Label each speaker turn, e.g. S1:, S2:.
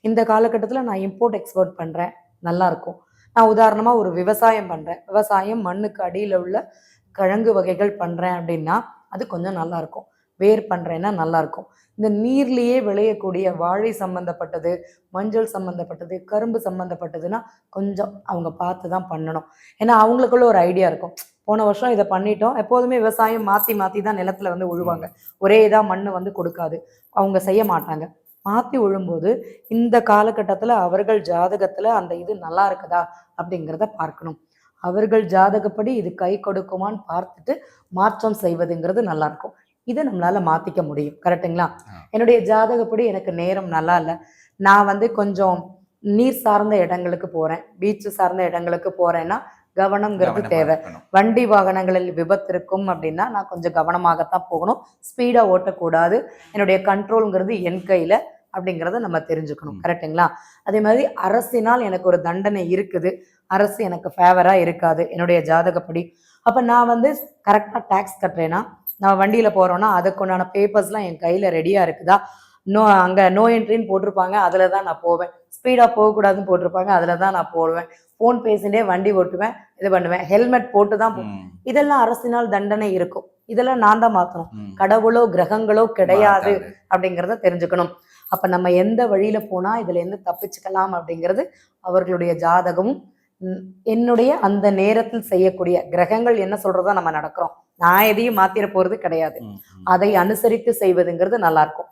S1: இந்த காலகட்டத்தில் நான் இம்போர்ட் எக்ஸ்போர்ட் பண்ணுறேன், நல்லா இருக்கும். நான் உதாரணமாக ஒரு விவசாயம் பண்ணுறேன், விவசாயம் மண்ணுக்கு அடியில் உள்ள கிழங்கு வகைகள் பண்ணுறேன் அப்படின்னா அது கொஞ்சம் நல்லா இருக்கும். வேர் பண்ணுறேன்னா நல்லா இருக்கும். இந்த நீர்லேயே விளையக்கூடிய வாழை சம்மந்தப்பட்டது, மஞ்சள் சம்மந்தப்பட்டது, கரும்பு சம்மந்தப்பட்டதுன்னா கொஞ்சம் அவங்க பார்த்து தான் பண்ணணும். ஏன்னா அவங்களுக்குள்ள ஒரு ஐடியா இருக்கும். போன வருஷம் இதை பண்ணிட்டோம். எப்போதுமே விவசாயம் மாற்றி மாற்றி தான் நிலத்துல வந்து உழுவாங்க. ஒரே இதாக மண் வந்து கொடுக்காது. அவங்க செய்ய மாட்டாங்க. மாற்றி உழும்போது இந்த காலகட்டத்தில் அவர்கள் ஜாதகத்தில் அந்த இது நல்லா இருக்குதா அப்படிங்கிறத பார்க்கணும். அவர்கள் ஜாதகப்படி இது கை கொடுக்குமான்னு பார்த்துட்டு மாற்றம் செய்வதுங்கிறது நல்லா இருக்கும். இதை நம்மளால மாத்திக்க முடியும். கரெக்டுங்களா? என்னுடைய ஜாதகப்படி எனக்கு நேரம் நல்லா இல்லை, நான் வந்து கொஞ்சம் நீர் சார்ந்த இடங்களுக்கு போறேன், பீச்சு சார்ந்த இடங்களுக்கு போறேன்னா கவனம்ங்கிறது தேவை. வண்டி வாகனங்களில் விபத்து இருக்கும் அப்படின்னா நான் கொஞ்சம் கவனமாகத்தான் போகணும். ஸ்பீடா ஓட்டக்கூடாது. என்னுடைய கண்ட்ரோல்ங்கிறது என் கையில அப்படிங்கிறத நம்ம தெரிஞ்சுக்கணும். கரெக்டுங்களா? அதே மாதிரி அரசினால் எனக்கு ஒரு தண்டனை இருக்குது, அரசு எனக்கு ஃபேவரா இருக்காது என்னுடைய ஜாதகப்படி. அப்ப நான் வந்து கரெக்டா டாக்ஸ் கட்டுறேன்னா, நான் வண்டியில போறோம்னா அதுக்குண்டான பேப்பர்ஸ்லாம் என் கையில ரெடியா இருக்குதா? அங்க நோ என்ட்ரின்னு போட்டிருப்பாங்க, அதுல தான் நான் போவேன். ஸ்பீடா போகக்கூடாதுன்னு போட்டிருப்பாங்க, அதுல தான் நான் போடுவேன். போன் பேசிட்டே வண்டி ஓட்டுவேன், இது பண்ணுவேன். ஹெல்மெட் போட்டு தான் இதெல்லாம் அரசினால் தண்டனை இருக்கும். இதெல்லாம் நான் தான் மாத்தணும். கடவுளோ கிரகங்களோ கிடையாது அப்படிங்கிறத தெரிஞ்சுக்கணும். அப்ப நம்ம எந்த வழியில போனா இதுல இருந்து தப்பிச்சுக்கலாம் அப்படிங்கிறது அவர்களுடைய ஜாதகமும் என்னுடைய அந்த நேரத்தில் செய்யக்கூடிய கிரகங்கள் என்ன சொல்றதோ நம்ம நடக்கிறோம். நான் எதையும் மாத்திர போறது கிடையாது. அதை அனுசரித்து செய்வதுங்கிறது நல்லா இருக்கும்.